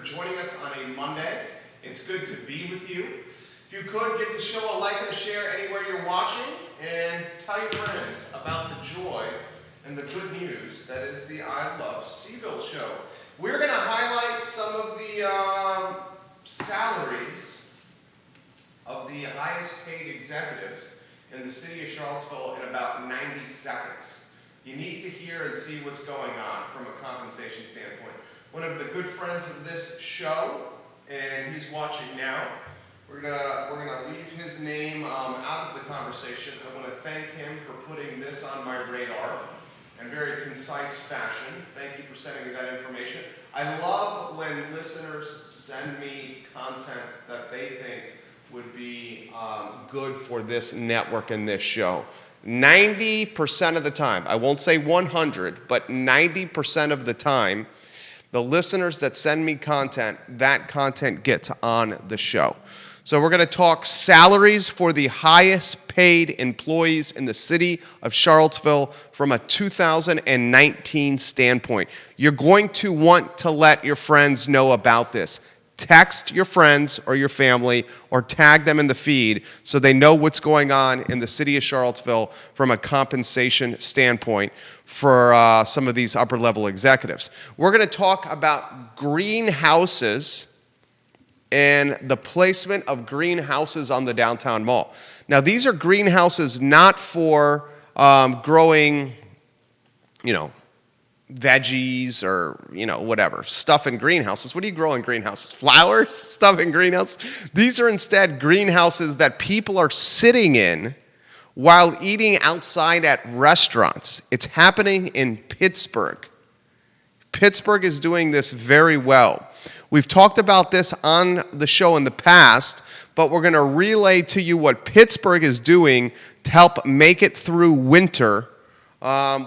for joining us on a Monday. It's good to be with you. If you could, give the show a like and a share anywhere you're watching, and tell your friends about the joy and the good news that is the I Love CVille Show. We're going to highlight some of the salaries of the highest paid executives in the city of Charlottesville in about 90 seconds. You need to hear and see what's going on from a compensation standpoint. One of the good friends of this show, and he's watching now, we're gonna leave his name out of the conversation. I want to thank him for putting this on my radar in very concise fashion. Thank you for sending me that information. I love when listeners send me content that they think would be good for this network and this show. 90% of the time, I won't say 100, but 90% of the time, the listeners that send me content, that content gets on the show. So we're going to talk salaries for the highest paid employees in the city of Charlottesville from a 2019 standpoint. You're going to want to let your friends know about this. Text your friends or your family or tag them in the feed so they know what's going on in the city of Charlottesville from a compensation standpoint for some of these upper-level executives. We're going to talk about greenhouses and the placement of greenhouses on the downtown mall. Now, these are greenhouses not for growing, veggies or, whatever, stuff in greenhouses. What do you grow in greenhouses? Flowers? Stuff in greenhouses? These are instead greenhouses that people are sitting in while eating outside at restaurants. It's happening in Pittsburgh. Pittsburgh is doing this very well. We've talked about this on the show in the past, but we're going to relay to you what Pittsburgh is doing to help make it through winter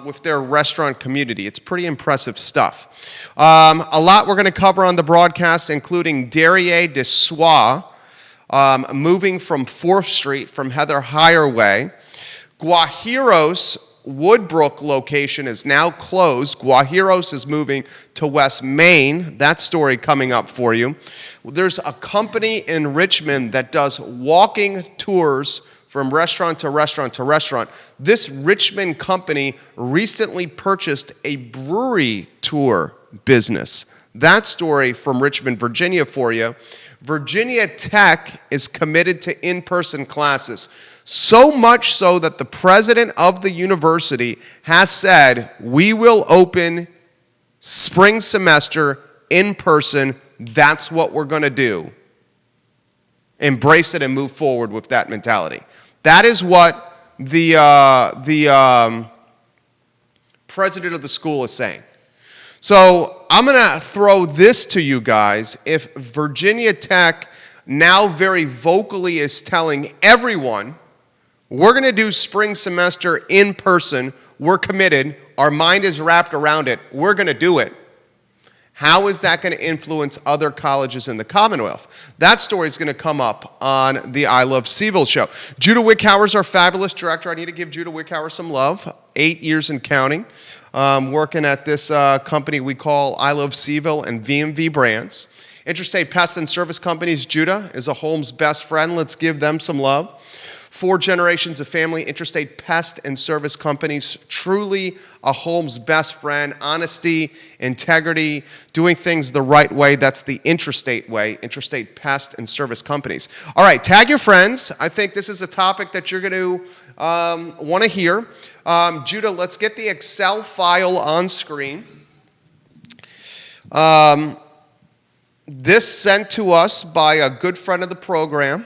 with their restaurant community. It's pretty impressive stuff. A lot we're going to cover on the broadcast, including Derriere de Soie, moving from 4th Street from Heather Higher Guajiro's Woodbrook location is now closed. Guajiro's is moving to West Main. That story coming up for you. There's a company in Richmond that does walking tours from restaurant to restaurant to restaurant. This Richmond company recently purchased a brewery tour business. That story from Richmond, Virginia for you. Virginia Tech is committed to in-person classes. So much so that the president of the university has said, we will open spring semester in person. That's what we're going to do. Embrace it and move forward with that mentality. That is what the president of the school is saying. So I'm going to throw this to you guys. If Virginia Tech now very vocally is telling everyone, we're going to do spring semester in person, we're committed, our mind is wrapped around it, we're going to do it. How is that going to influence other colleges in the Commonwealth? That story is going to come up on the I Love CVille Show. Judah Wickhauer is our fabulous director. I need to give Judah Wickhauer some love. 8 years and counting. Working at this company we call I Love CVille and VMV Brands. Interstate Pest and Service Companies, Judah is a home's best friend. Let's give them some love. 4 generations of family, Interstate Pest and Service Companies, truly a home's best friend. Honesty, integrity, doing things the right way. That's the Interstate way, Interstate Pest and Service Companies. All right, tag your friends. I think this is a topic that you're going to want to hear. Judah, let's get the Excel file on screen. This sent to us by a good friend of the program.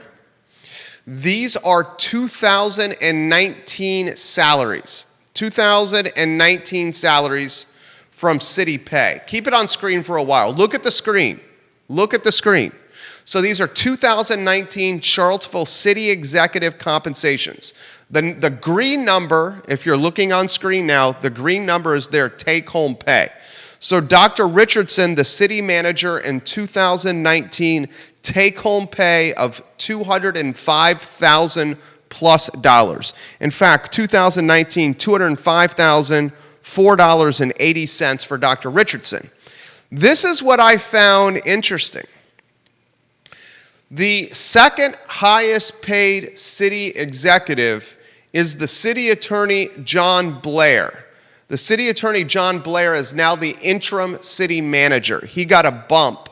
These are 2019 salaries. 2019 salaries from City Pay. Keep it on screen for a while. Look at the screen. Look at the screen. So these are 2019 Charlottesville City executive compensations. The green number, if you're looking on screen now, the green number is their take-home pay. So Dr. Richardson, the city manager in 2019, take-home pay of $205,000 plus dollars. In fact, 2019, $205,004.80 for Dr. Richardson. This is what I found interesting. The second highest paid city executive is the city attorney, John Blair. The city attorney, John Blair, is now the interim city manager. He got a bump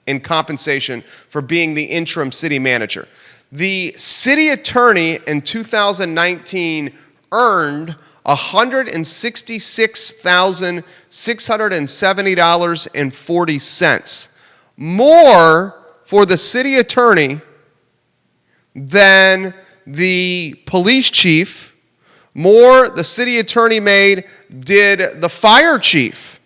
in compensation for being the interim city manager. The city attorney in 2019 earned $166,670.40. More for the city attorney than the police chief, more the city attorney did the fire chief.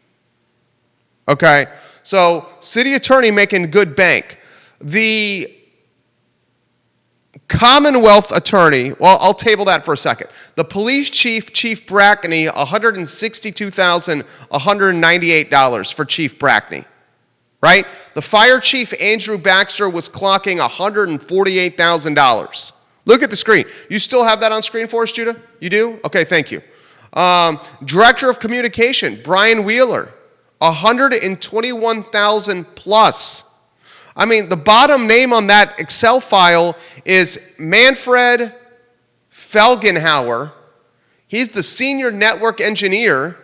Okay, so city attorney making good bank. The Commonwealth attorney, well, I'll table that for a second. The police chief, Chief Brackney, $162,198 for Chief Brackney, right? The fire chief, Andrew Baxter, was clocking $148,000. Look at the screen. You still have that on screen for us, Judah? You do? Okay, thank you. Director of Communication, Brian Wheeler, $121,000 plus. I mean, the bottom name on that Excel file is Manfred Felgenhauer. He's the senior network engineer,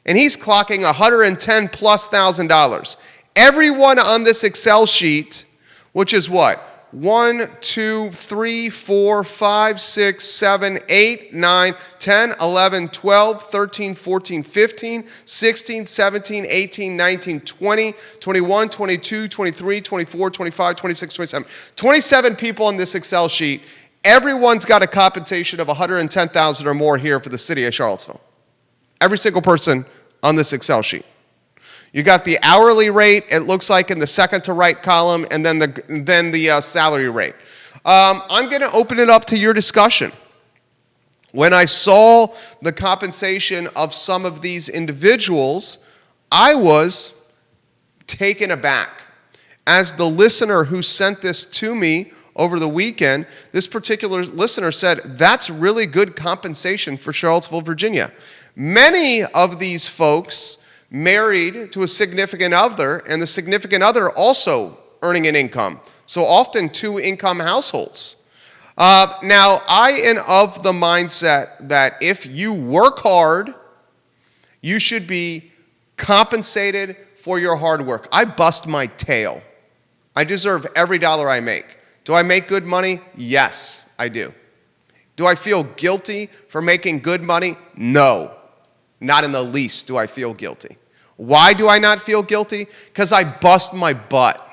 and he's clocking $110,000+. Everyone on this Excel sheet, which is what? 1, 2, 3, 4, 5, 6, 7, 8, 9, 10, 11, 12, 13, 14, 15, 16, 17, 18, 19, 20, 21, 22, 23, 24, 25, 26, 27. 27 people on this Excel sheet. Everyone's got a compensation of $110,000 or more here for the city of Charlottesville. Every single person on this Excel sheet. You got the hourly rate, it looks like in the second to right column, and then the salary rate. I'm going to open it up to your discussion. When I saw the compensation of some of these individuals, I was taken aback. As the listener who sent this to me over the weekend, this particular listener said, that's really good compensation for Charlottesville, Virginia. Many of these folks married to a significant other, and the significant other also earning an income. So often two-income households. Now, I am of the mindset that if you work hard, you should be compensated for your hard work. I bust my tail. I deserve every dollar I make. Do I make good money? Yes, I do. Do I feel guilty for making good money? No. Not in the least do I feel guilty. Why do I not feel guilty? Because I bust my butt.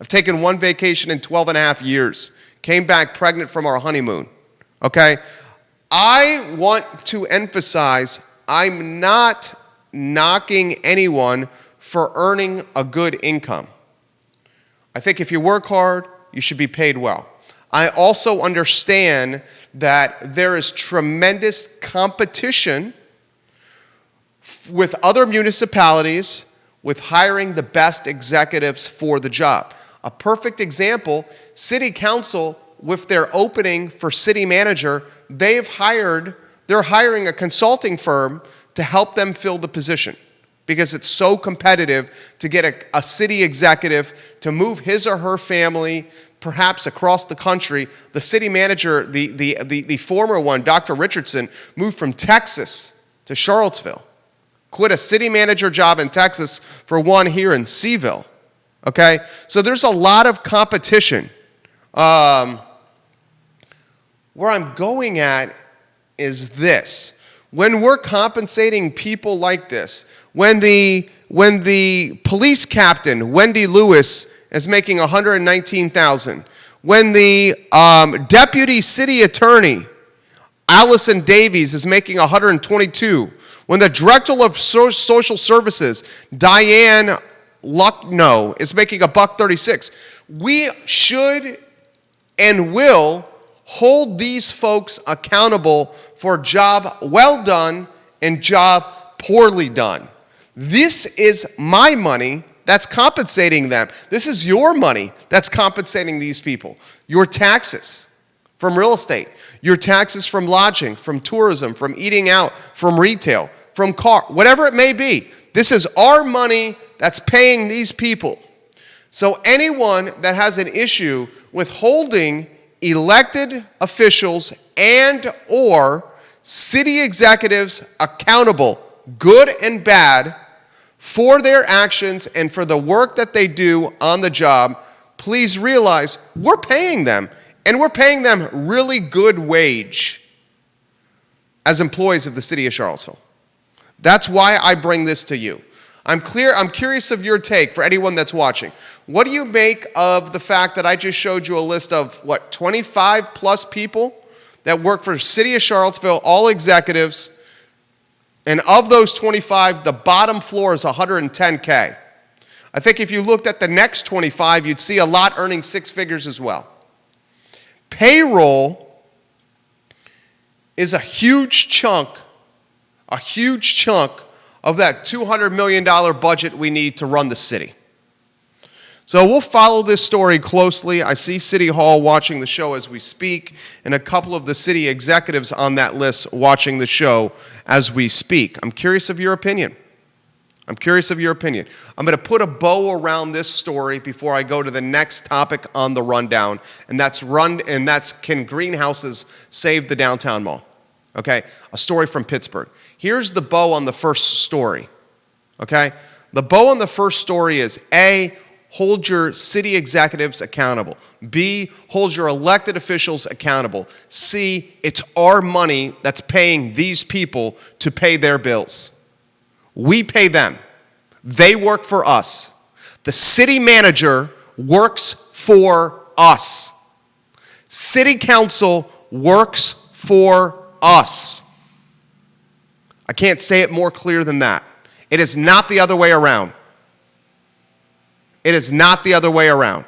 I've taken one vacation in 12 and a half years. Came back pregnant from our honeymoon. Okay? I want to emphasize I'm not knocking anyone for earning a good income. I think if you work hard, you should be paid well. I also understand that there is tremendous competition with other municipalities with hiring the best executives for the job. A perfect example, City Council, with their opening for city manager, they're hiring a consulting firm to help them fill the position because it's so competitive to get a city executive to move his or her family perhaps across the country. The city manager, the former one, Dr. Richardson, moved from Texas to Charlottesville. Quit a city manager job in Texas for one here in CVille. Okay? So there's a lot of competition. Where I'm going at is this. When we're compensating people like this, when the police captain, Wendy Lewis, is making $119,000, when the deputy city attorney, Allison Davies, is making $122,000, when the director of social services, Diane Lucknow, is making $136,000, we should and will hold these folks accountable for job well done and job poorly done. This is my money that's compensating them. This is your money that's compensating these people. Your taxes from real estate, your taxes from lodging, from tourism, from eating out, from retail, from car, whatever it may be. This is our money that's paying these people. So anyone that has an issue with holding elected officials and or city executives accountable, good and bad, for their actions and for the work that they do on the job, please realize we're paying them, and we're paying them really good wage as employees of the city of Charlottesville. That's why I bring this to you. I'm curious of your take for anyone that's watching. What do you make of the fact that I just showed you a list of, 25 plus people that work for the city of Charlottesville, all executives, and of those 25, the bottom floor is $110K. I think if you looked at the next 25, you'd see a lot earning six figures as well. Payroll is a huge chunk of that $200 million budget we need to run the city. So we'll follow this story closely. I see City Hall watching the show as we speak, and a couple of the city executives on that list watching the show as we speak. I'm curious of your opinion. I'm going to put a bow around this story before I go to the next topic on the rundown, and that's can greenhouses save the downtown mall? Okay, a story from Pittsburgh. Here's the bow on the first story. Okay, the bow on the first story is A, hold your city executives accountable. B, hold your elected officials accountable. C, it's our money that's paying these people to pay their bills. We pay them. They work for us. The city manager works for us. City council works for us. I can't say it more clear than that. It is not the other way around. It is not the other way around.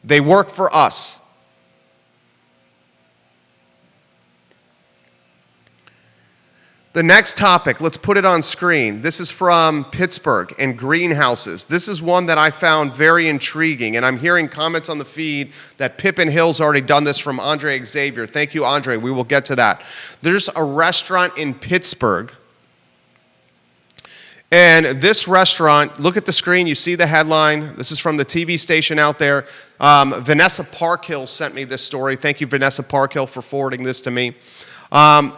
They work for us. The next topic, let's put it on screen. This is from Pittsburgh and greenhouses. This is one that I found very intriguing, and I'm hearing comments on the feed that Pippin Hill's already done this from Andre Xavier. Thank you, Andre. We will get to that. There's a restaurant in Pittsburgh, and this restaurant, look at the screen, you see the headline. This is from the TV station out there. Vanessa Parkhill sent me this story. Thank you, Vanessa Parkhill, for forwarding this to me.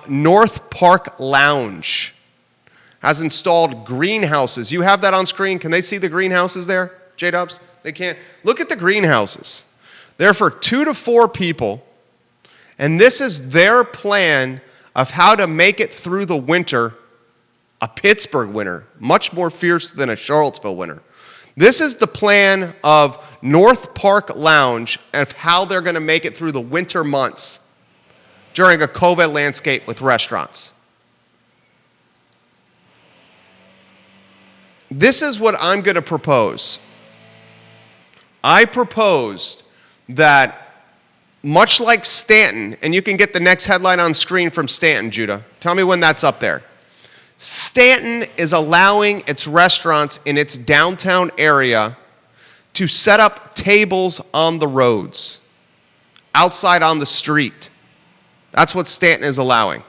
North Park Lounge has installed greenhouses. You have that on screen. Can they see the greenhouses there, J-Dubs? They can't. Look at the greenhouses. They're for 2 to 4 people, and this is their plan of how to make it through the winter, a Pittsburgh winter, much more fierce than a Charlottesville winter. This is the plan of North Park Lounge of how they're going to make it through the winter months during a COVID landscape with restaurants. This is what I'm going to propose. I proposed that, much like Staunton, and you can get the next headline on screen from Staunton, Judah. Tell me when that's up there. Staunton is allowing its restaurants in its downtown area to set up tables on the roads, outside on the street. That's what Staunton is allowing.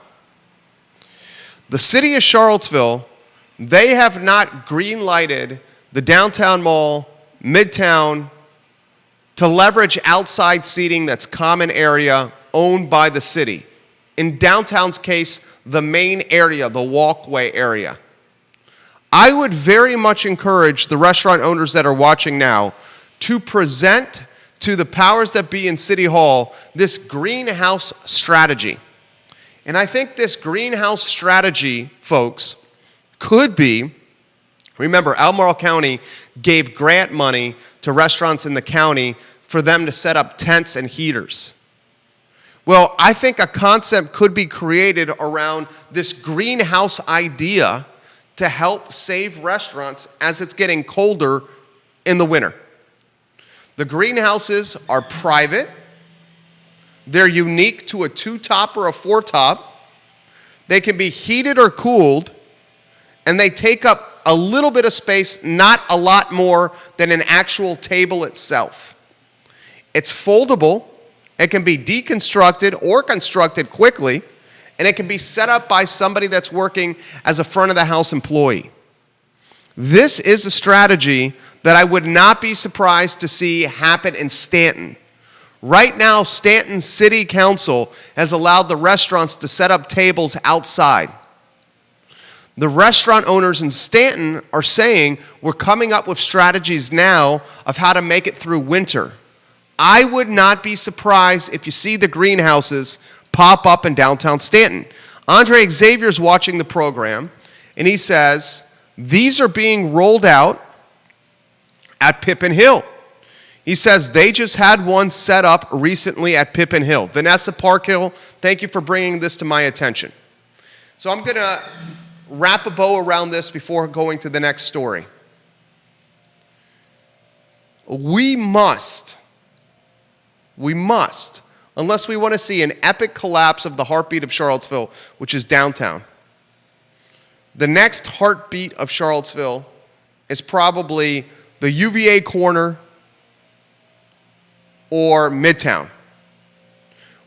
The city of Charlottesville, they have not green-lighted the downtown mall, Midtown, to leverage outside seating that's common area owned by the city. In downtown's case, the main area, the walkway area. I would very much encourage the restaurant owners that are watching now to present to the powers that be in City Hall this greenhouse strategy. And I think this greenhouse strategy, folks, could be, remember, Albemarle County gave grant money to restaurants in the county for them to set up tents and heaters. Well, I think a concept could be created around this greenhouse idea to help save restaurants as it's getting colder in the winter. The greenhouses are private. They're unique to a 2-top or a 4-top. They can be heated or cooled, and they take up a little bit of space, not a lot more than an actual table itself. It's foldable. It can be deconstructed or constructed quickly, and it can be set up by somebody that's working as a front-of-the-house employee. This is a strategy that I would not be surprised to see happen in Staunton. Right now, Staunton City Council has allowed the restaurants to set up tables outside. The restaurant owners in Staunton are saying we're coming up with strategies now of how to make it through winter. I would not be surprised if you see the greenhouses pop up in downtown Staunton. Andre Xavier's watching the program, and he says these are being rolled out at Pippin Hill. He says they just had one set up recently at Pippin Hill. Vanessa Parkhill, thank you for bringing this to my attention. So I'm going to wrap a bow around this before going to the next story. We must, unless we want to see an epic collapse of the heartbeat of Charlottesville, which is downtown. The next heartbeat of Charlottesville is probably the UVA corner or Midtown.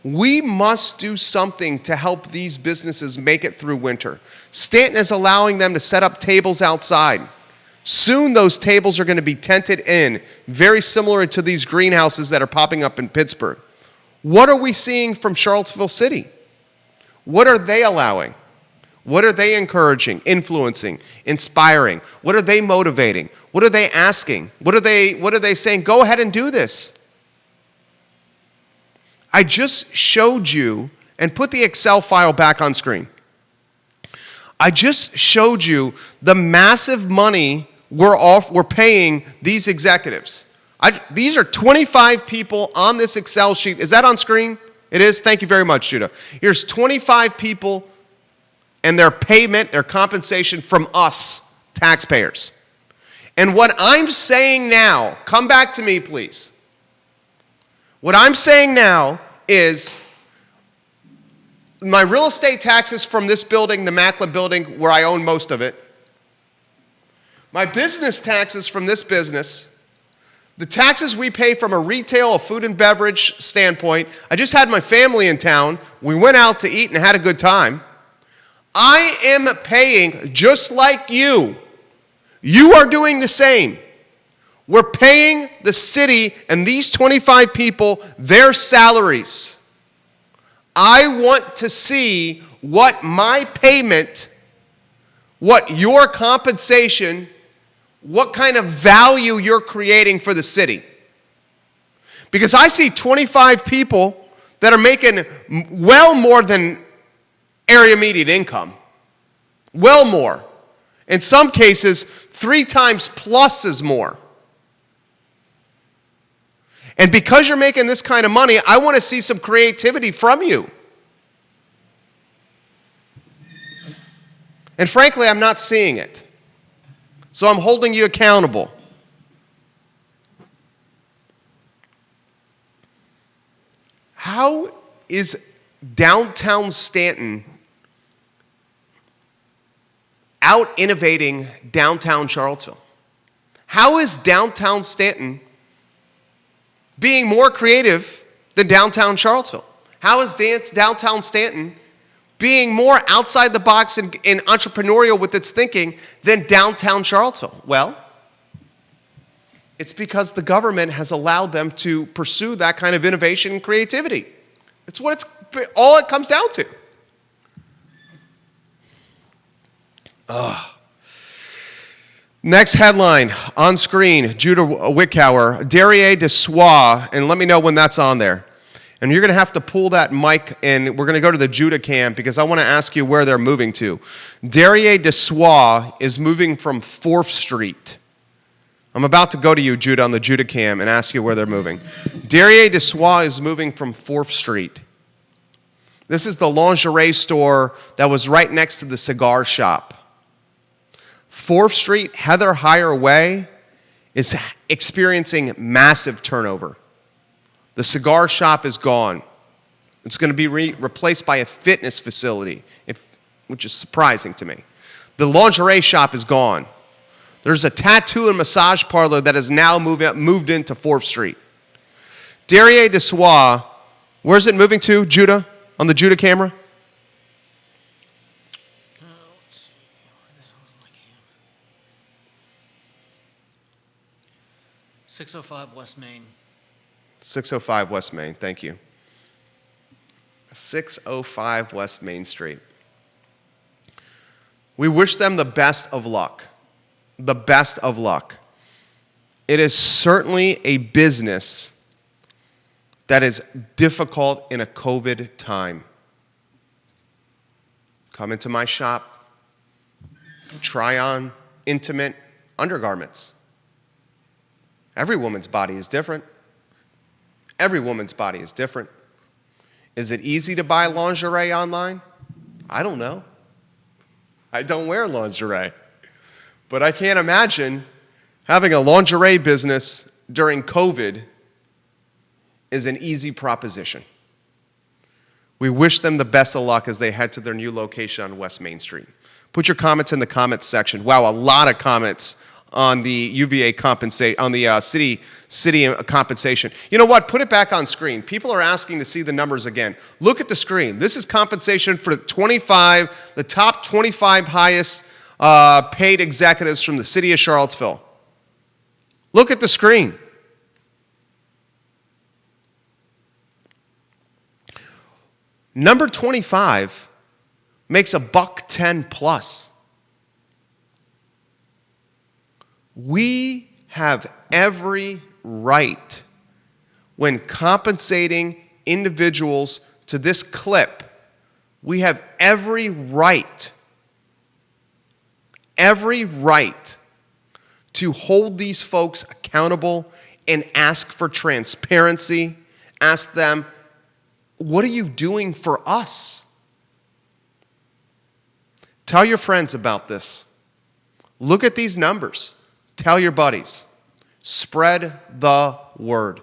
We must do something to help these businesses make it through winter. Staunton is allowing them to set up tables outside. Soon those tables are going to be tented in, very similar to these greenhouses that are popping up in Pittsburgh. What are we seeing from Charlottesville City? What are they allowing? What are they encouraging, influencing, inspiring? What are they motivating? What are they asking? What are they saying? Go ahead and do this. I just showed you, and put the Excel file back on screen. I just showed you the massive money we're paying these executives. These are 25 people on this Excel sheet. Is that on screen? It is? Thank you very much, Judah. Here's 25 people and their payment, their compensation from us, taxpayers. And what I'm saying now, come back to me, please. What I'm saying now is my real estate taxes from this building, the Macklin building, where I own most of it, my business taxes from this business, the taxes we pay from a retail, a food and beverage standpoint. I just had my family in town. We went out to eat and had a good time. I am paying just like you. You are doing the same. We're paying the city and these 25 people their salaries. I want to see what my payment, what your compensation, what kind of value you're creating for the city. Because I see 25 people that are making well more than area median income. Well more. In some cases, 3 times plus is more. And because you're making this kind of money, I want to see some creativity from you. And frankly, I'm not seeing it. So I'm holding you accountable. How is downtown Staunton out innovating downtown Charlottesville? How is downtown Staunton being more creative than downtown Charlottesville? How is downtown Staunton being more outside the box and entrepreneurial with its thinking than downtown Charlottesville? Well, it's because the government has allowed them to pursue that kind of innovation and creativity. It's all it comes down to. Next headline on screen, Judah Wickower, Derriere de Soie, and let me know when that's on there. And you're going to have to pull that mic, and we're going to go to the Judah cam because I want to ask you where they're moving to. Derriere de Soie is moving from 4th Street. I'm about to go to you, Judah, on the Judah cam and ask you where they're moving. Derriere de Soie is moving from 4th Street. This is the lingerie store that was right next to the cigar shop. 4th Street, Heather Higher Way, is experiencing massive turnover. The cigar shop is gone. It's going to be replaced by a fitness facility, which is surprising to me. The lingerie shop is gone. There's a tattoo and massage parlor that has now moved into 4th Street. Derriere de Soie, where's it moving to, Judah, on the Judah camera? 605 West Main. 605 West Main, thank you. 605 West Main Street. We wish them the best of luck. The best of luck. It is certainly a business that is difficult in a COVID time. Come into my shop, try on intimate undergarments. Every woman's body is different. Every woman's body is different. Is it easy to buy lingerie online? I don't know. I don't wear lingerie. But I can't imagine having a lingerie business during COVID is an easy proposition. We wish them the best of luck as they head to their new location on West Main Street. Put your comments in the comments section. Wow, a lot of comments on the UVA compensate on the city compensation. You know what? Put it back on screen. People are asking to see the numbers again. Look at the screen. This is compensation for the top 25 highest paid executives from the city of Charlottesville. Look at the screen. Number 25 makes $110 plus. We have every right when compensating individuals to this clip. We have every right to hold these folks accountable and ask for transparency. Ask them, what are you doing for us? Tell your friends about this. Look at these numbers. Tell your buddies. Spread the word.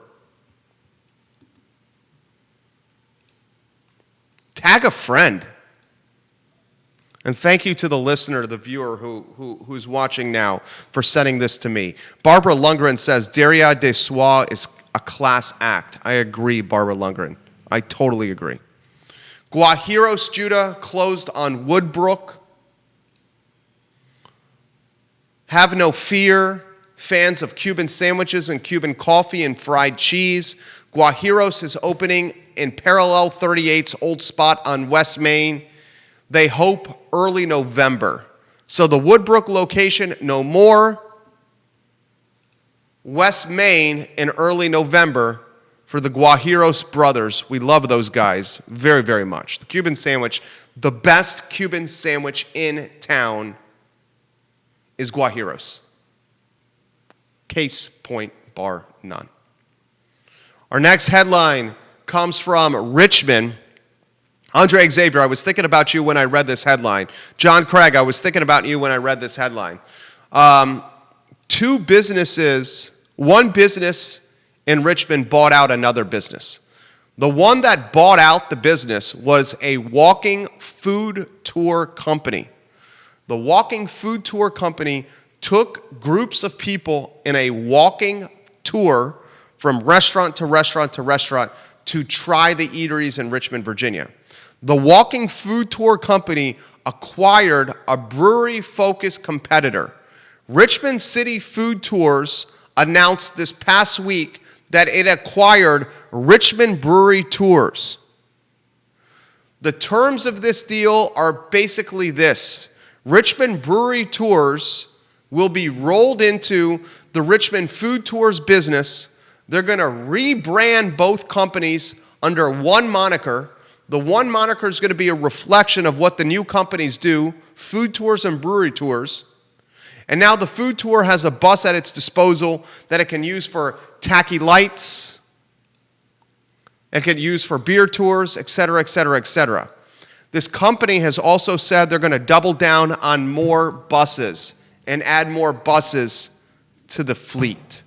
Tag a friend. And thank you to the listener, the viewer who's watching now for sending this to me. Barbara Lundgren says, Derrière de Soi is a class act. I agree, Barbara Lundgren. I totally agree. Guajiros Judah closed on Woodbrook. Have no fear, fans of Cuban sandwiches and Cuban coffee and fried cheese. Guajiros is opening in Parallel 38's old spot on West Main. They hope early November. So the Woodbrook location, no more. West Main in early November for the Guajiros brothers. We love those guys very, very much. The Cuban sandwich, the best Cuban sandwich in town is Guajiros. Case point, bar none. Our next headline comes from Richmond. Andre Xavier, I was thinking about you when I read this headline. John Craig, I was thinking about you when I read this headline. One business in Richmond bought out another business. The one that bought out the business was a walking food tour company. The walking food tour company took groups of people in a walking tour from restaurant to restaurant to restaurant to try the eateries in Richmond, Virginia. The walking food tour company acquired a brewery-focused competitor. Richmond City Food Tours announced this past week that it acquired Richmond Brewery Tours. The terms of this deal are basically this. Richmond Brewery Tours will be rolled into the Richmond Food Tours business. They're going to rebrand both companies under one moniker. The one moniker is going to be a reflection of what the new companies do, food tours and brewery tours. And now the food tour has a bus at its disposal that it can use for tacky lights. It can use for beer tours, et cetera, et cetera, et cetera. This company has also said they're going to double down on more buses and add more buses to the fleet.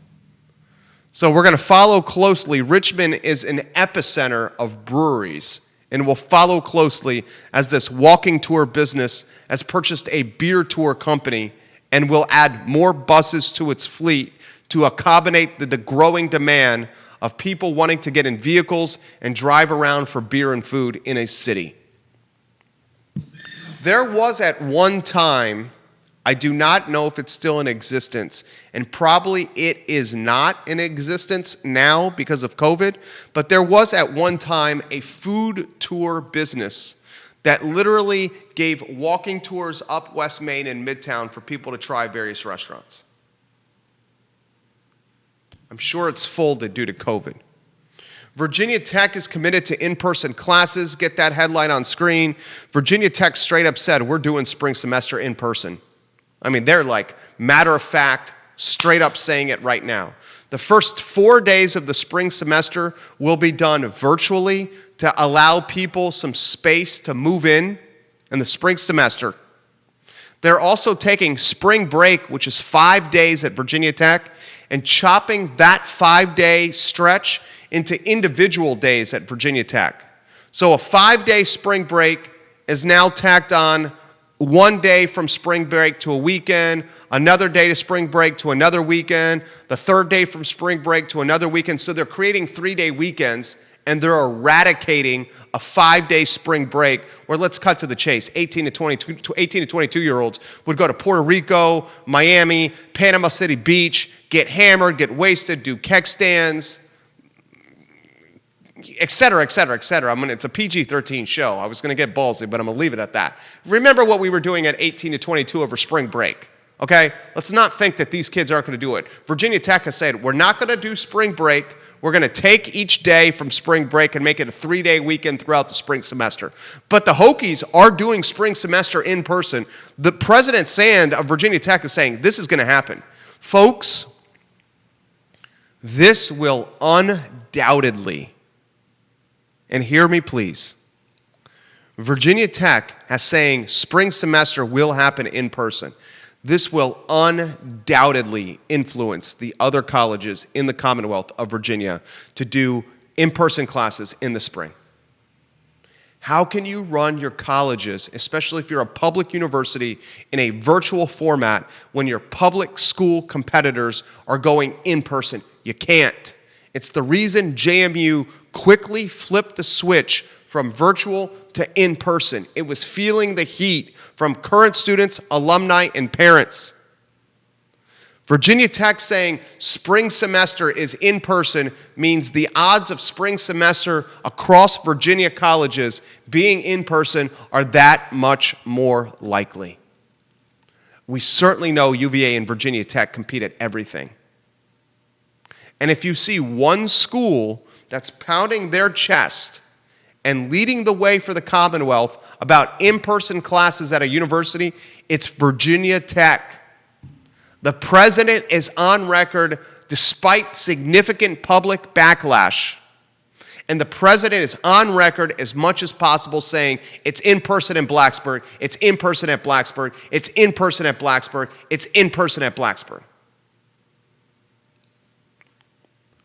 So we're going to follow closely. Richmond is an epicenter of breweries, and we'll follow closely as this walking tour business has purchased a beer tour company and will add more buses to its fleet to accommodate the growing demand of people wanting to get in vehicles and drive around for beer and food in a city. There was at one time I do not know if it's still in existence, and probably it is not in existence now because of COVID, but there was at one time a food tour business that literally gave walking tours up West Main and Midtown for people to try various restaurants. I'm sure it's folded due to COVID. Virginia Tech is committed to in-person classes. Get that headline on screen. Virginia Tech straight up said, we're doing spring semester in person. I mean, they're like matter of fact, straight up saying it right now. The first 4 days of the spring semester will be done virtually to allow people some space to move in the spring semester. They're also taking spring break, which is 5 days at Virginia Tech, and chopping that 5-day stretch into individual days at Virginia Tech. So a 5-day spring break is now tacked on 1 day from spring break to a weekend, another day to spring break to another weekend, the third day from spring break to another weekend. So they're creating 3-day weekends, and they're eradicating a 5-day spring break where, let's cut to the chase, 18 to 22-year-olds would go to Puerto Rico, Miami, Panama City Beach, get hammered, get wasted, do keg stands, et cetera, et cetera, et cetera. It's a PG-13 show. I was going to get ballsy, but I'm going to leave it at that. Remember what we were doing at 18 to 22 over spring break, okay? Let's not think that these kids aren't going to do it. Virginia Tech has said, we're not going to do spring break. We're going to take each day from spring break and make it a 3-day weekend throughout the spring semester. But the Hokies are doing spring semester in person. The President Sand of Virginia Tech is saying this is going to happen. Folks, this will undoubtedly, and hear me please, Virginia Tech has saying spring semester will happen in person. This will undoubtedly influence the other colleges in the Commonwealth of Virginia to do in-person classes in the spring. How can you run your colleges, especially if you're a public university, in a virtual format when your public school competitors are going in person? You can't. It's the reason JMU quickly flipped the switch from virtual to in-person. It was feeling the heat from current students, alumni, and parents. Virginia Tech saying spring semester is in person means the odds of spring semester across Virginia colleges being in person are that much more likely. We certainly know UVA and Virginia Tech compete at everything. And if you see one school that's pounding their chest and leading the way for the Commonwealth about in-person classes at a university, it's Virginia Tech. The president is on record, despite significant public backlash, and the president is on record as much as possible saying it's in person in Blacksburg, it's in person at Blacksburg, it's in person at Blacksburg, it's in person at Blacksburg.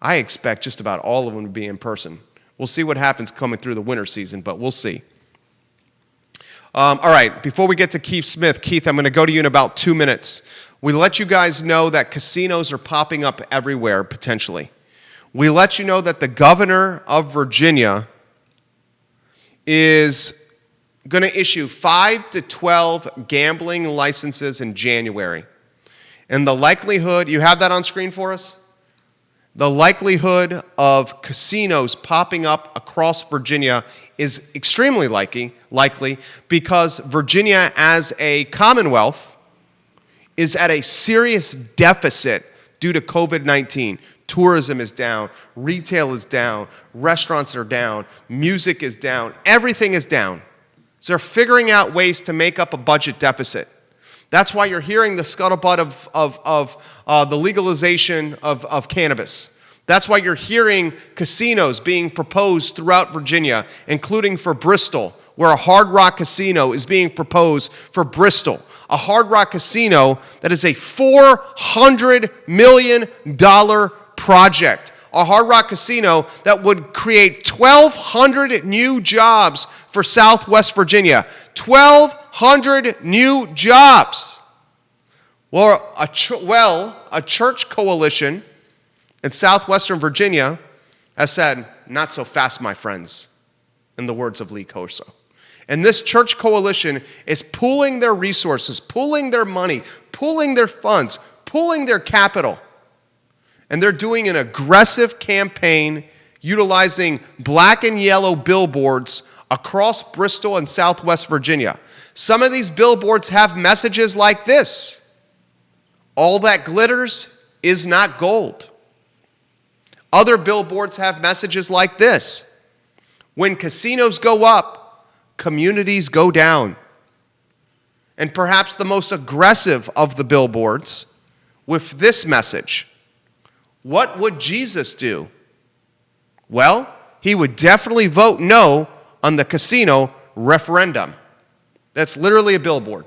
I expect just about all of them to be in person. We'll see what happens coming through the winter season, but we'll see. All right, before we get to Keith Smith, Keith, I'm going to go to you in about 2 minutes. We let you guys know that casinos are popping up everywhere, potentially. We let you know that the governor of Virginia is going to issue 5 to 12 gambling licenses in January. And the likelihood, you have that on screen for us? The likelihood of casinos popping up across Virginia is extremely likely because Virginia as a commonwealth is at a serious deficit due to COVID-19. Tourism is down, retail is down, restaurants are down, music is down, everything is down. So they're figuring out ways to make up a budget deficit. That's why you're hearing the scuttlebutt of the legalization of cannabis. That's why you're hearing casinos being proposed throughout Virginia, including for Bristol, where a Hard Rock casino is being proposed for Bristol. A Hard Rock casino that is a $400 million project. A Hard Rock casino that would create 1,200 new jobs for Southwest Virginia. 1,200 new jobs. Well, a church coalition in southwestern Virginia has said, not so fast, my friends, in the words of Lee Corso. And this church coalition is pooling their resources, pooling their money, pooling their funds, pooling their capital. And they're doing an aggressive campaign utilizing black and yellow billboards across Bristol and Southwest Virginia. Some of these billboards have messages like this: all that glitters is not gold. Other billboards have messages like this: when casinos go up, communities go down. And perhaps the most aggressive of the billboards with this message: what would Jesus do? Well, he would definitely vote no on the casino referendum. That's literally a billboard.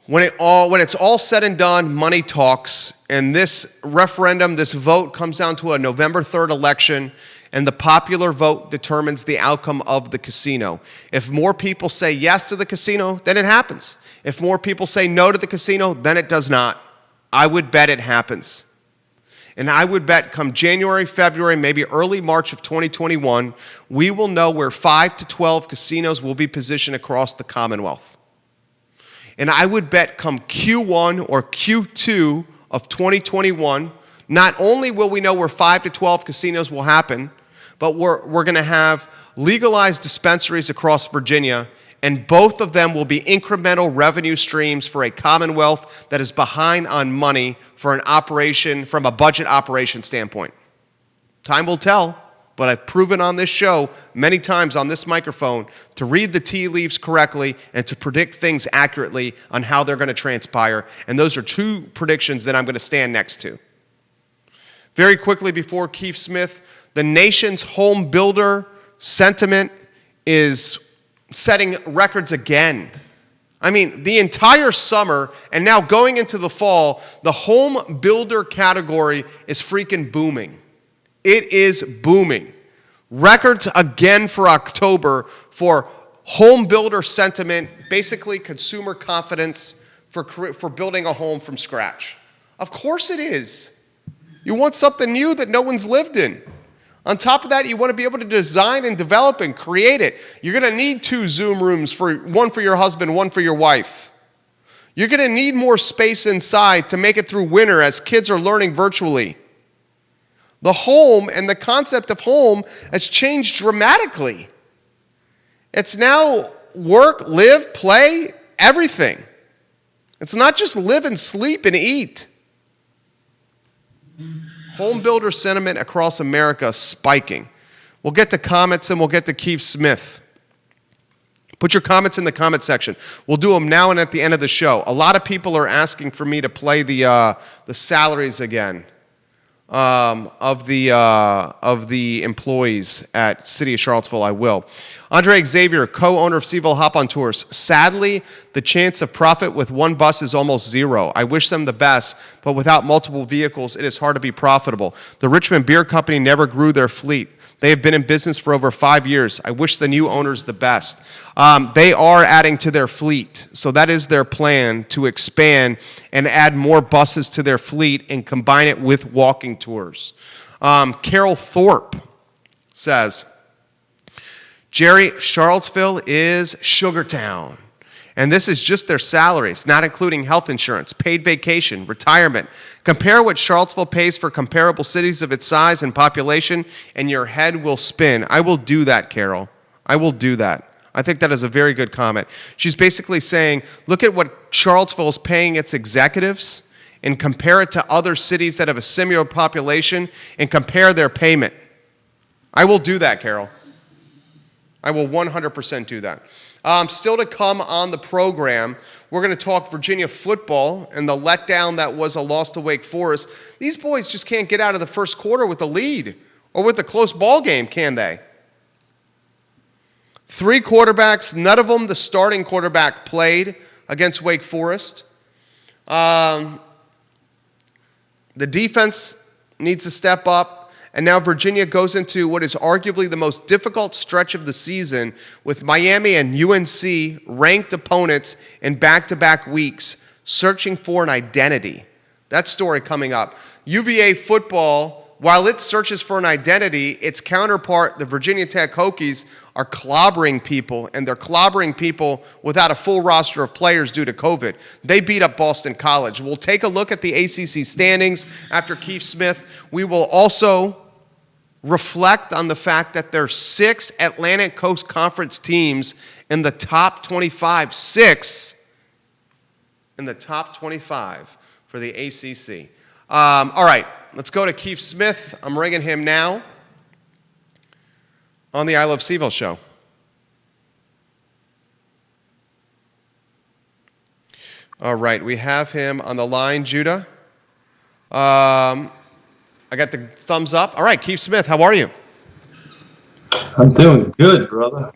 When it's all said and done, money talks, and this referendum, this vote comes down to a November 3rd election, and the popular vote determines the outcome of the casino. If more people say yes to the casino, then it happens. If more people say no to the casino, then it does not. I would bet it happens. And I would bet come January, February, maybe early March of 2021, we will know where 5 to 12 casinos will be positioned across the Commonwealth. And I would bet come Q1 or Q2 of 2021, not only will we know where 5 to 12 casinos will happen, but we're going to have legalized dispensaries across Virginia, and both of them will be incremental revenue streams for a Commonwealth that is behind on money for an operation from a budget operation standpoint. Time will tell, but I've proven on this show many times on this microphone to read the tea leaves correctly and to predict things accurately on how they're going to transpire. And those are two predictions that I'm going to stand next to. Very quickly before Keith Smith, the nation's home builder sentiment is setting records again. I mean, the entire summer and now going into the fall, the home builder category is freaking booming. It is booming. Records again for October for home builder sentiment, basically consumer confidence for building a home from scratch. Of course it is. You want something new that no one's lived in. On top of that, you want to be able to design and develop and create it. You're going to need 2 Zoom rooms, one for your husband, one for your wife. You're going to need more space inside to make it through winter as kids are learning virtually. The home and the concept of home has changed dramatically. It's now work, live, play, everything. It's not just live and sleep and eat. Home builder sentiment across America spiking. We'll get to comments and we'll get to Keith Smith. Put your comments in the comment section. We'll do them now and at the end of the show. A lot of people are asking for me to play the salaries again of the employees at City of Charlottesville. I will. Andre Xavier, co-owner of CVille Hop-On Tours. Sadly, the chance of profit with one bus is almost zero. I wish them the best, but without multiple vehicles, it is hard to be profitable. The Richmond Beer Company never grew their fleet. They have been in business for over 5 years. I wish the new owners the best. They are adding to their fleet, so that is their plan to expand and add more buses to their fleet and combine it with walking tours. Carol Thorpe says, Jerry, Charlottesville is Sugartown. And this is just their salaries, not including health insurance, paid vacation, retirement. Compare what Charlottesville pays for comparable cities of its size and population, and your head will spin. I will do that, Carol. I will do that. I think that is a very good comment. She's basically saying, look at what Charlottesville is paying its executives and compare it to other cities that have a similar population and compare their payment. I will do that, Carol. I will 100% do that. Still to come on the program, we're going to talk Virginia football and the letdown that was a loss to Wake Forest. These boys just can't get out of the first quarter with a lead or with a close ball game, can they? 3 quarterbacks, none of them the starting quarterback played against Wake Forest. The defense needs to step up. And now Virginia goes into what is arguably the most difficult stretch of the season with Miami and UNC ranked opponents in back-to-back weeks searching for an identity. That story coming up. UVA football while it searches for an identity, its counterpart, the Virginia Tech Hokies, are clobbering people, and they're clobbering people without a full roster of players due to COVID. They beat up Boston College. We'll take a look at the ACC standings after Keith Smith. We will also reflect on the fact that there are 6 Atlantic Coast Conference teams in the top 25. 6 in the top 25 for the ACC. All right, let's go to Keith Smith. I'm ringing him now on the I Love CVille Show. All right, we have him on the line, Judah. I got the thumbs up. All right, Keith Smith, how are you? I'm doing good, brother.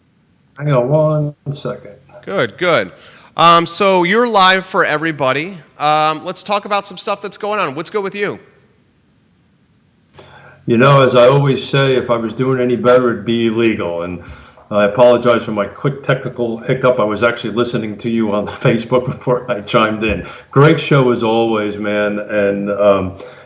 Hang on 1 second. Good. So you're live for everybody. Let's talk about some stuff that's going on. What's good with you? You know, as I always say, if I was doing any better, it'd be illegal. And I apologize for my quick technical hiccup. I was actually listening to you on Facebook before I chimed in. Great show as always, man. And,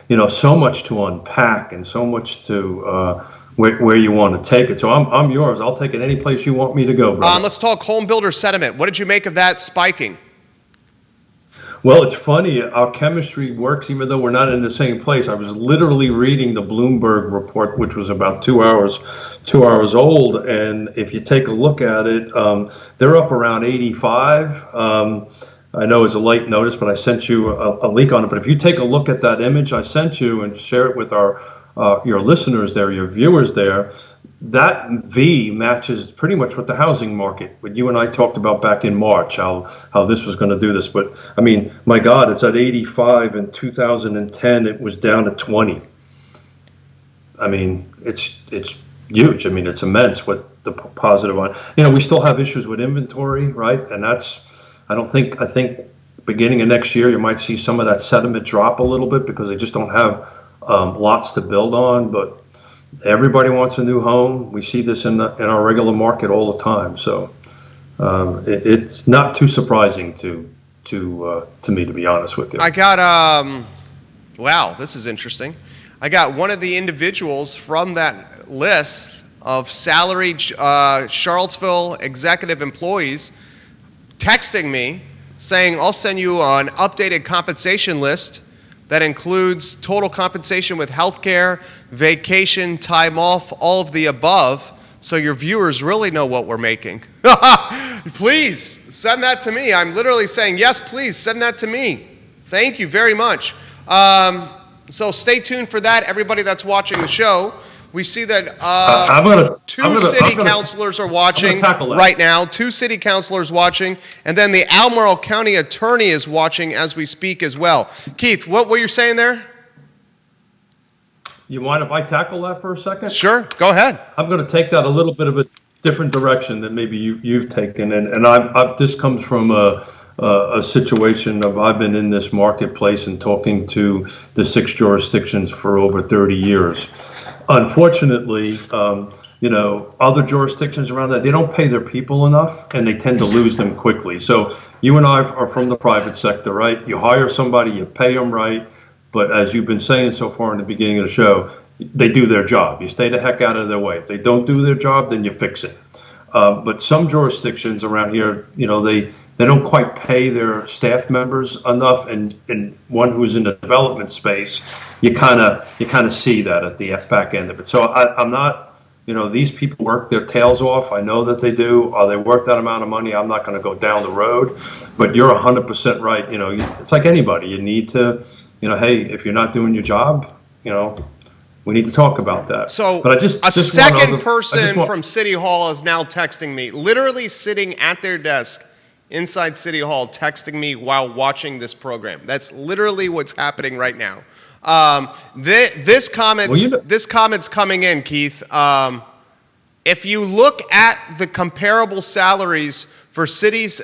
you know, so much to unpack and so much to where you want to take it. So I'm yours. I'll take it any place you want me to go, brother. Let's talk home builder sentiment. What did you make of that spiking? Well, it's funny. Our chemistry works even though we're not in the same place. I was literally reading the Bloomberg report, which was about 2 hours old. And if you take a look at it, they're up around 85. I know it's a late notice, but I sent you a link on it. But if you take a look at that image I sent you and share it with your listeners there, your viewers there, that V matches pretty much what the housing market, what you and I talked about back in March, how this was going to do this. But I mean, my God, it's at 85. In 2010, it was down to 20. I mean, it's huge. I mean, it's immense what the positive on. You know, we still have issues with inventory, right? And that's, I think beginning of next year, you might see some of that sentiment drop a little bit because they just don't have lots to build on. But everybody wants a new home. We see this in our regular market all the time. So it's not too surprising to me, to be honest with you. I got wow, this is interesting. I got one of the individuals from that list of salaried Charlottesville executive employees texting me saying, I'll send you an updated compensation list that includes total compensation with health care, vacation, time off, all of the above, so your viewers really know what we're making. Please send that to me. I'm literally saying, yes, please send that to me. Thank you very much. So stay tuned for that, everybody that's watching the show. We see that two city councilors are watching right now. 2 city councilors watching, and then the Albemarle County attorney is watching as we speak as well. Keith, what were you saying there? You mind if I tackle that for a second? Sure, go ahead. I'm going to take that a little bit of a different direction than maybe you've taken, and this comes from a situation of I've been in this marketplace and talking to the 6 jurisdictions for over 30 years. Unfortunately, you know, other jurisdictions around that, they don't pay their people enough and they tend to lose them quickly. So you and I are from the private sector, right? You hire somebody, you pay them right. But as you've been saying so far in the beginning of the show, they do their job. You stay the heck out of their way. If they don't do their job, then you fix it. But some jurisdictions around here, you know, they don't quite pay their staff members enough, and one who's in the development space, you kind of see that at the back end of it. So I'm not, you know, these people work their tails off. I know that they do. Are they worth that amount of money? I'm not going to go down the road, but you're 100% right. You know, it's like anybody. You need to, you know, hey, if you're not doing your job, you know, we need to talk about that. So but a second person from City Hall is now texting me, literally sitting at their desk inside City Hall, texting me while watching this program. That's literally what's happening right now. This comment's coming in, Keith. If you look at the comparable salaries for cities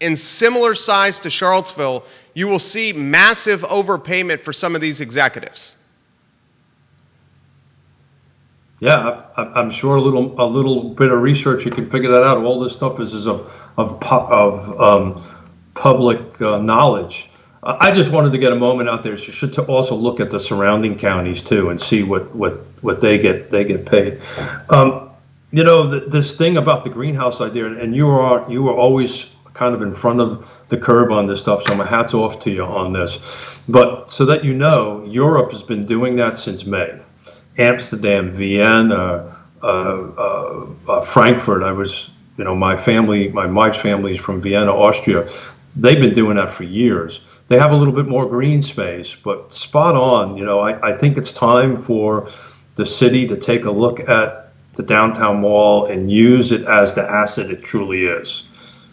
in similar size to Charlottesville, you will see massive overpayment for some of these executives. Yeah, I'm sure a little bit of research you can figure that out. All this stuff is of public knowledge. I just wanted to get a moment out there. You should also look at the surrounding counties too and see what they get paid. This thing about the greenhouse idea, and you were always kind of in front of the curve on this stuff. So my hat's off to you on this. But so that Europe has been doing that since May. Amsterdam, Vienna, Frankfurt. I was, my wife's family is from Vienna, Austria. They've been doing that for years. They have a little bit more green space, but spot on. I think it's time for the city to take a look at the downtown mall and use it as the asset it truly is,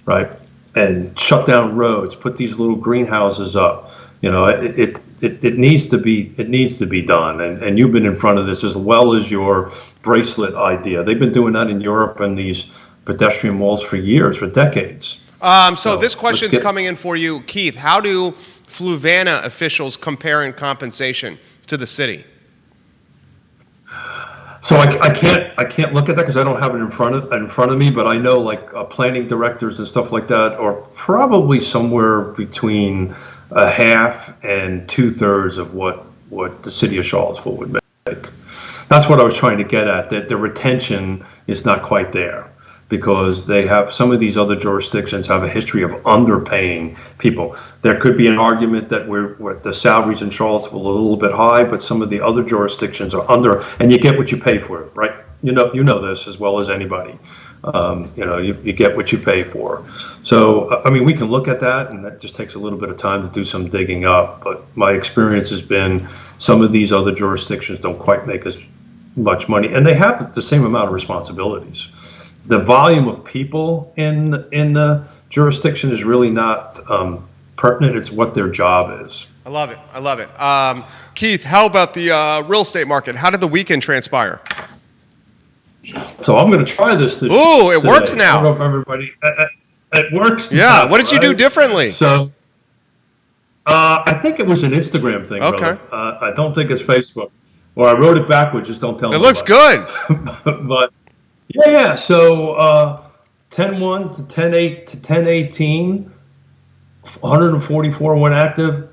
right? And shut down roads, put these little greenhouses up. It needs to be done. And you've been in front of this as well as your bracelet idea. They've been doing that in Europe and these pedestrian malls for years, for decades. So this question's coming in for you, Keith. How do Fluvanna officials compare in compensation to the city? So I can't look at that because I don't have it in front of me. But I know planning directors and stuff like that are probably somewhere between a half and 2/3 of what the city of Charlottesville would make. That's what I was trying to get at. That the retention is not quite there, because they have, some of these other jurisdictions have a history of underpaying people. There could be an argument that the salaries in Charlottesville are a little bit high, but some of the other jurisdictions are under, and you get what you pay for, right? You know this as well as anybody. You get what you pay for. So, we can look at that, and that just takes a little bit of time to do some digging up. But my experience has been some of these other jurisdictions don't quite make as much money, and they have the same amount of responsibilities. The volume of people in the jurisdiction is really not pertinent. It's what their job is. I love it. Keith, how about the real estate market? How did the weekend transpire? So I'm going to try this. Ooh, it works now. I don't know if everybody. It works. Yeah. Now, what did you do differently? So I think it was an Instagram thing. Okay. Brother. I don't think it's Facebook. Or I wrote it backwards. Just don't tell me. It looks good. But yeah. So 10-1 to 10-8 to 10-18, 144 went active,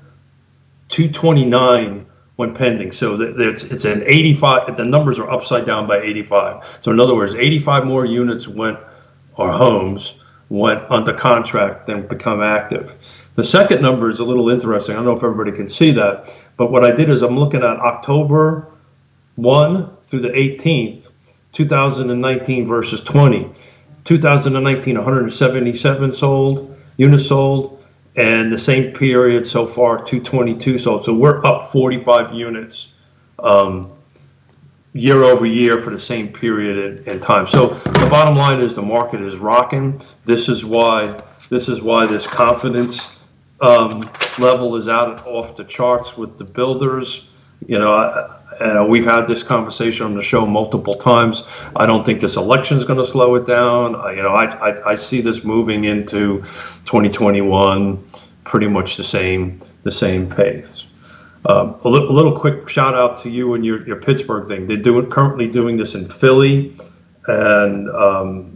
229 went pending. So it's an 85. The numbers are upside down by 85. So in other words, 85 more units homes went under contract than become active. The second number is a little interesting. I don't know if everybody can see that, but what I did is I'm looking at October 1 through the 18th, 2019 versus 20. 2019, 177 units sold, and the same period so far, 222 sold. So we're up 45 units year over year for the same period in time. So the bottom line is the market is rocking. This is why this confidence level is off the charts with the builders. We've had this conversation on the show multiple times. I don't think this election is going to slow it down. I see this moving into 2021 pretty much the same pace. A little quick shout out to you and your Pittsburgh thing. They're currently doing this in Philly, and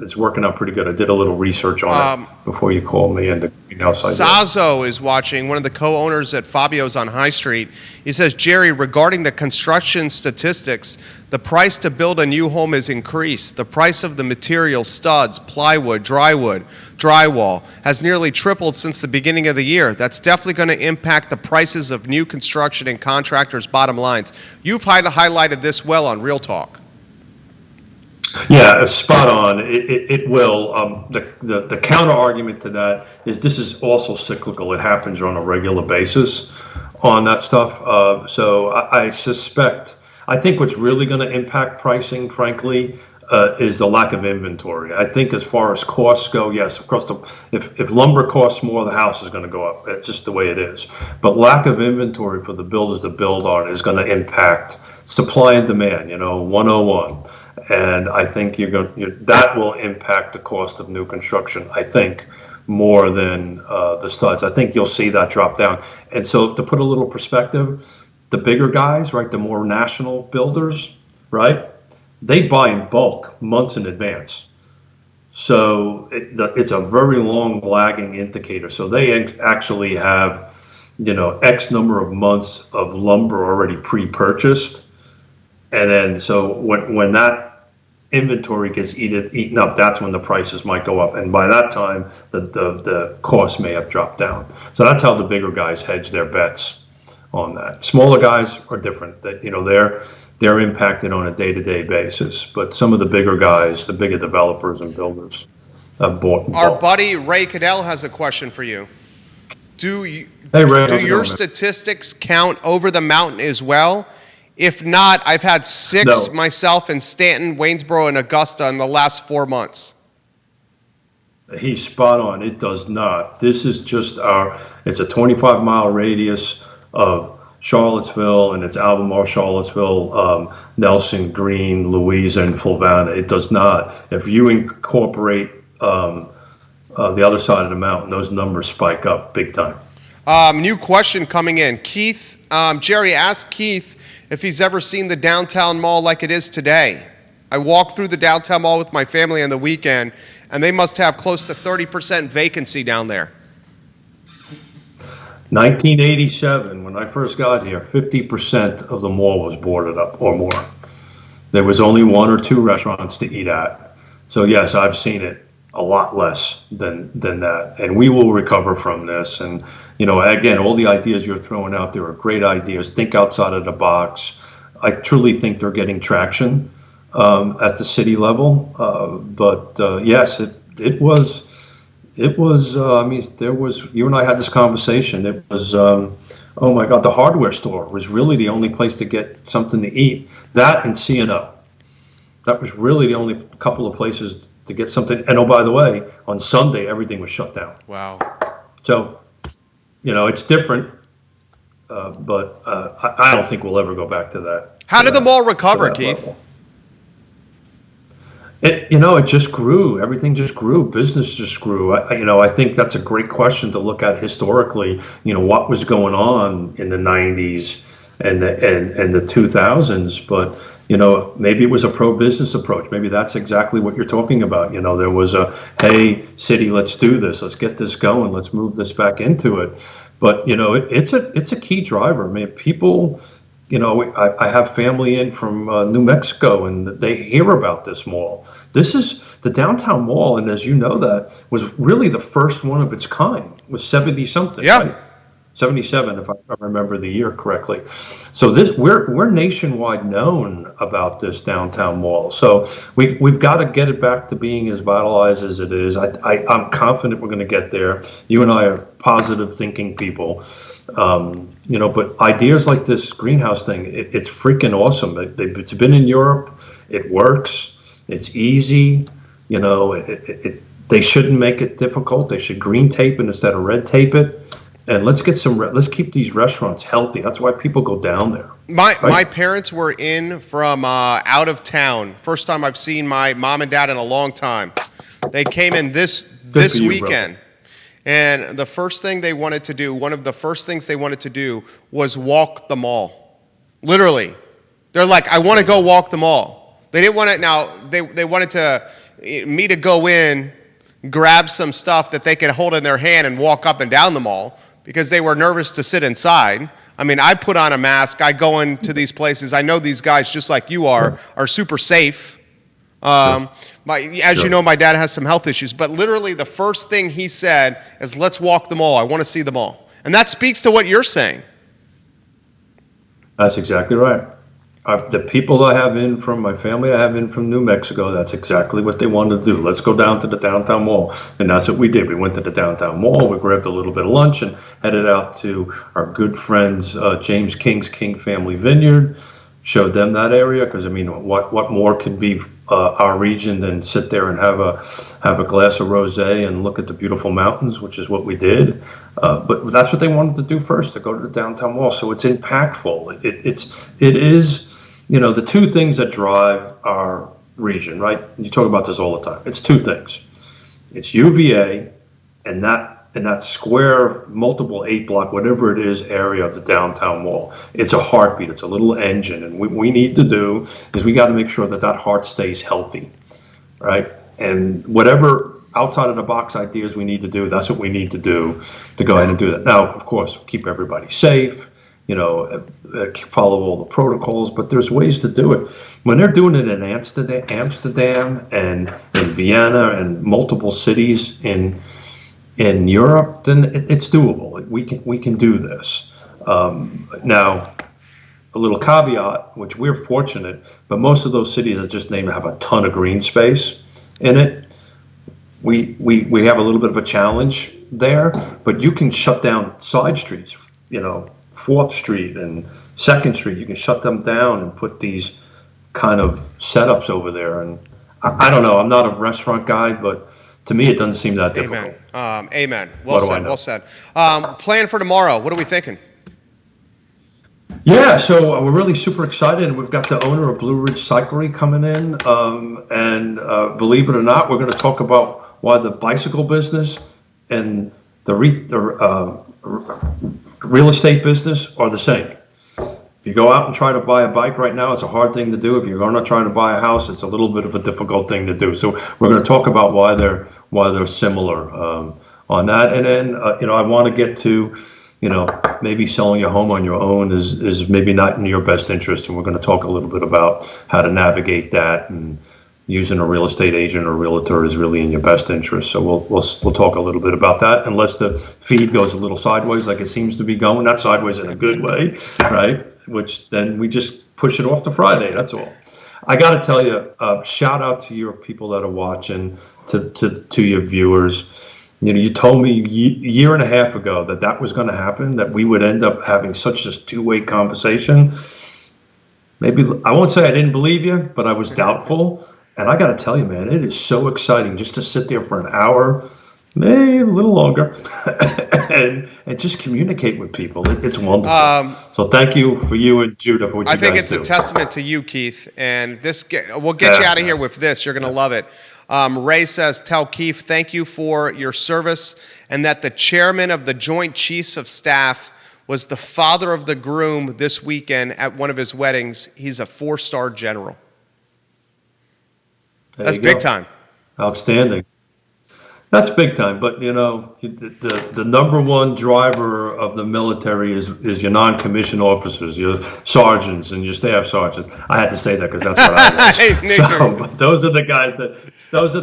it's working out pretty good. I did a little research on it before you called me. And Sazo is watching, one of the co-owners at Fabio's on High Street. He says, Jerry, regarding the construction statistics, the price to build a new home is increased. The price of the material, studs, plywood, drywall, has nearly tripled since the beginning of the year. That's definitely going to impact the prices of new construction and contractors' bottom lines. You've highlighted this well on Real Talk. Yeah, spot on. It will. The counter argument to that is this is also cyclical. It happens on a regular basis on that stuff. So I suspect, I think what's really going to impact pricing, frankly, is the lack of inventory. I think as far as costs go, yes, of course, if lumber costs more, the house is going to go up. It's just the way it is. But lack of inventory for the builders to build on is going to impact supply and demand, 101. And I think that will impact the cost of new construction, I think, more than the studs. I think you'll see that drop down. And so to put a little perspective, the bigger guys, right, the more national builders, right, they buy in bulk months in advance. So it's a very long lagging indicator. So they actually have X number of months of lumber already pre-purchased. And then, so when that inventory gets eaten up, that's when the prices might go up. And by that time, the cost may have dropped down. So that's how the bigger guys hedge their bets on that. Smaller guys are different. They're impacted on a day-to-day basis. But some of the bigger guys, the bigger developers and builders, have bought. Our buddy Ray Cadell has a question for you. Do Hey, Ray, your statistics count over the mountain as well? If not, I've had 6 No. myself in Staunton, Waynesboro, and Augusta in the last 4 months. He's spot on. It does not. This is just it's a 25-mile radius of Charlottesville, and it's Albemarle, Charlottesville, Nelson, Greene, Louisa, and Fluvanna. It does not. If you incorporate the other side of the mountain, those numbers spike up big time. New question coming in. Keith, Jerry asked Keith if he's ever seen the downtown mall like it is today. I walked through the downtown mall with my family on the weekend, and they must have close to 30% vacancy down there. 1987, when I first got here, 50% of the mall was boarded up or more. There was only 1 or 2 restaurants to eat at. So yes, I've seen it a lot less than that. And we will recover from this. And, again, all the ideas you're throwing out there are great ideas. Think outside of the box. I truly think they're getting traction at the city level. Yes, it was, there was, you and I had this conversation. It was, oh my God, the hardware store was really the only place to get something to eat. That and C&O. That was really the only couple of places to get something. And oh, by the way, on Sunday, everything was shut down. Wow. So, it's different, but I don't think we'll ever go back to that. How did the mall recover, Keith? Level. It just grew. Everything just grew. Business just grew. I think that's a great question to look at historically. What was going on in the 90s and the 2000s, but maybe it was a pro-business approach. Maybe that's exactly what you're talking about. There was hey, city, let's do this. Let's get this going. Let's move this back into it. But, it's a key driver. I mean, people, I have family in from New Mexico, and they hear about this mall. This is the downtown mall, and as you know, that was really the first one of its kind. It was 70-something. Yeah. Right? 77, if I remember the year correctly. So we're nationwide known about this downtown mall. So we've got to get it back to being as vitalized as it is. I'm confident we're going to get there. You and I are positive thinking people. But ideas like this greenhouse thing, it's freaking awesome. It's been in Europe. It works. It's easy. They shouldn't make it difficult. They should green tape it instead of red tape it. And let's keep these restaurants healthy. That's why people go down there. My parents were in from out of town. First time I've seen my mom and dad in a long time. They came in this weekend. Bro. And the first thing they wanted to do, one of the first things they wanted to do was walk the mall. Literally. They're like, I want to go walk the mall. They didn't want it now. They wanted me to go in, grab some stuff that they could hold in their hand and walk up and down the mall, because they were nervous to sit inside. I mean, I put on a mask. I go into these places. I know these guys, just like you are super safe. You know, my dad has some health issues. But literally the first thing he said is, let's walk the mall. I want to see the mall. And that speaks to what you're saying. That's exactly right. The people I have in from my family, I have in from New Mexico, that's exactly what they wanted to do. Let's go down to the downtown mall. And that's what we did. We went to the downtown mall, we grabbed a little bit of lunch and headed out to our good friends, James King's King Family Vineyard, showed them that area, because I mean, what more could be our region than sit there and have a glass of rosé and look at the beautiful mountains, which is what we did. But that's what they wanted to do first, to go to the downtown mall. So it's impactful. It is. You know, the two things that drive our region, right? You talk about this all the time. It's two things. It's UVA and that square, multiple 8-block, whatever it is, area of the downtown mall. It's a heartbeat. It's a little engine. And what we need to do is we got to make sure that heart stays healthy, right? And whatever outside of the box ideas we need to do, that's what we need to do to go ahead and do that. Now, of course, keep everybody safe, follow all the protocols, but there's ways to do it. When they're doing it in Amsterdam and in Vienna and multiple cities in Europe, then it's doable. We can do this. Now, a little caveat, which we're fortunate, but most of those cities are just named have a ton of green space in it. We have a little bit of a challenge there, but you can shut down side streets, 4th Street and 2nd Street. You can shut them down and put these kind of setups over there. And I don't know, I'm not a restaurant guy, but to me, it doesn't seem that difficult. Amen. Well said. Plan for tomorrow. What are we thinking? Yeah, so we're really super excited. We've got the owner of Blue Ridge Cyclery coming in. And believe it or not, we're going to talk about why the bicycle business and the real estate business are the same. If you go out and try to buy a bike right now, it's a hard thing to do. If you're going to try to buy a house, it's a little bit of a difficult thing to do. So we're going to talk about why they're similar on that. And then I want to get to maybe selling your home on your own is maybe not in your best interest, and we're going to talk a little bit about how to navigate that, and using a real estate agent or realtor is really in your best interest. So we'll talk a little bit about that, unless the feed goes a little sideways like it seems to be going, not sideways in a good way, right? Which then we just push it off to Friday, that's all. I got to tell you, shout out to your people that are watching, to your viewers. You told me a year and a half ago that was going to happen, that we would end up having such a two-way conversation. Maybe, I won't say I didn't believe you, but I was doubtful. And I got to tell you, man, it is so exciting just to sit there for an hour, maybe a little longer, and just communicate with people. It's wonderful. So thank you for you and Judah for what you guys do. I think it's a testament to you, Keith. And we'll get you out of here with this. You're going to love it. Ray says, tell Keith, thank you for your service, and that the chairman of the Joint Chiefs of Staff was the father of the groom this weekend at one of his weddings. He's a 4-star general. That's big time. Outstanding. That's big time. But, the number one driver of the military is your non-commissioned officers, your sergeants and your staff sergeants. I had to say that because that's what I was. But those are the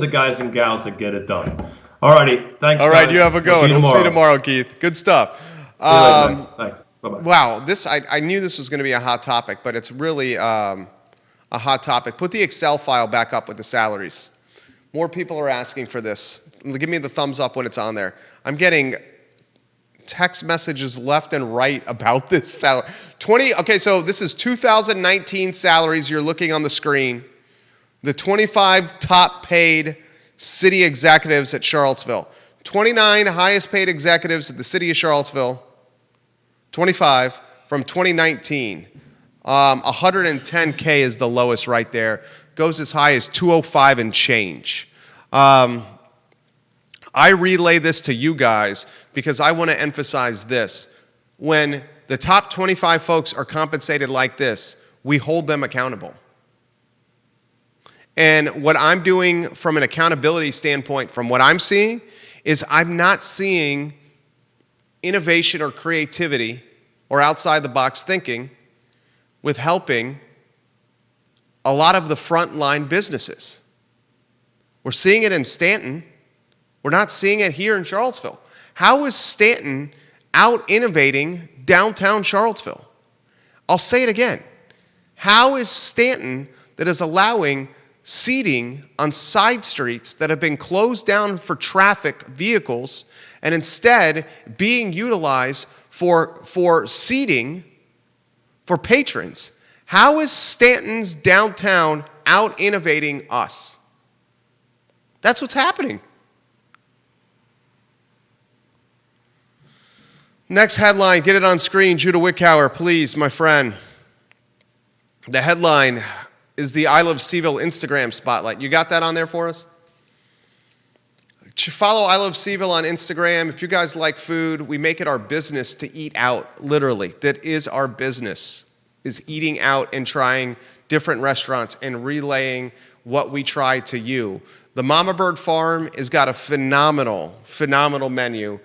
guys and gals that get it done. All righty. Thanks. All right. You have a good one. We'll see you tomorrow, Keith. Good stuff. Thanks. Bye-bye. Wow. I knew this was going to be a hot topic, but it's really a hot topic. Put the Excel file back up with the salaries. More people are asking for this. Give me the thumbs up when it's on there. I'm getting text messages left and right about this salary. Okay, so this is 2019 salaries you're looking on the screen. The 25 top paid city executives at Charlottesville. 29 highest paid executives at the city of Charlottesville. 25 from 2019. 110K is the lowest right there. Goes as high as 205 and change. I relay this to you guys because I want to emphasize this. When the top 25 folks are compensated like this, we hold them accountable. And what I'm doing from an accountability standpoint, from what I'm seeing, is I'm not seeing innovation or creativity or outside the box thinking with helping a lot of the frontline businesses. We're seeing it in Staunton. We're not seeing it here in Charlottesville. How is Staunton out innovating downtown Charlottesville? I'll say it again. How is Staunton, that is allowing seating on side streets that have been closed down for traffic vehicles and instead being utilized for seating for patrons? How is Staunton's downtown out innovating us? That's what's happening. Next headline, get it on screen. Judah Wickhauer, please, my friend. The headline is the I Love CVille Instagram spotlight. You got that on there for us? Follow I Love CVille on Instagram. If you guys like food, we make it our business to eat out, literally. That is our business, is eating out and trying different restaurants and relaying what we try to you. The Mama Bird Farm has got a phenomenal menu,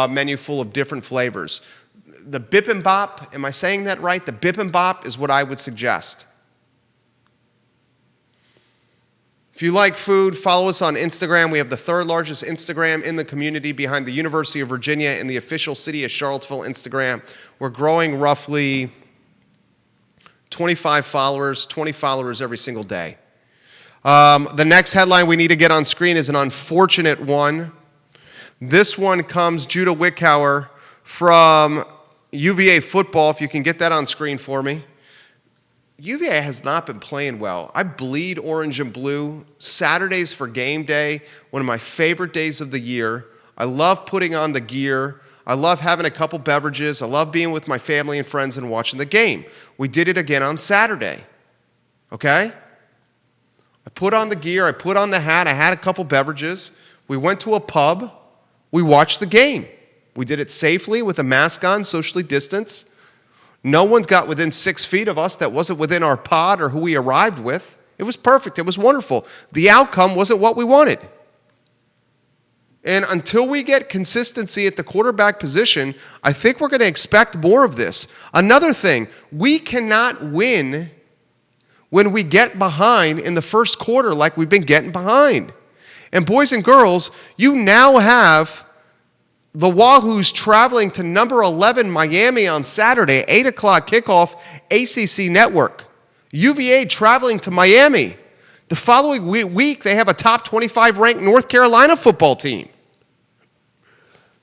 menu full of different flavors. The Bip and Bop, am I saying that right? The Bip and Bop is what I would suggest. If you like food, follow us on Instagram. We have the third largest Instagram in the community behind the University of Virginia and the official City of Charlottesville Instagram. We're growing roughly 20 followers every single day. The next headline we need to get on screen is an unfortunate one. This one comes, Judah Wickhauer from UVA football, if you can get that on screen for me. UVA has not been playing well. I bleed orange and blue. Saturdays for game day, one of my favorite days of the year. I love putting on the gear. I love having a couple beverages. I love being with my family and friends and watching the game. We did it again on Saturday. Okay? I put on the gear. I put on the hat. I had a couple beverages. We went to a pub. We watched the game. We did it safely with a mask on, socially distanced. No one got within 6 feet of us that wasn't within our pod or who we arrived with. It was perfect. It was wonderful. The outcome wasn't what we wanted. And until we get consistency at the quarterback position, I think we're going to expect more of this. Another thing, we cannot win when we get behind in the first quarter like we've been getting behind. And boys and girls, you now have the Wahoos traveling to number 11 Miami on Saturday, 8 o'clock kickoff, ACC Network. UVA traveling to Miami. The following week, they have a top 25 ranked North Carolina football team.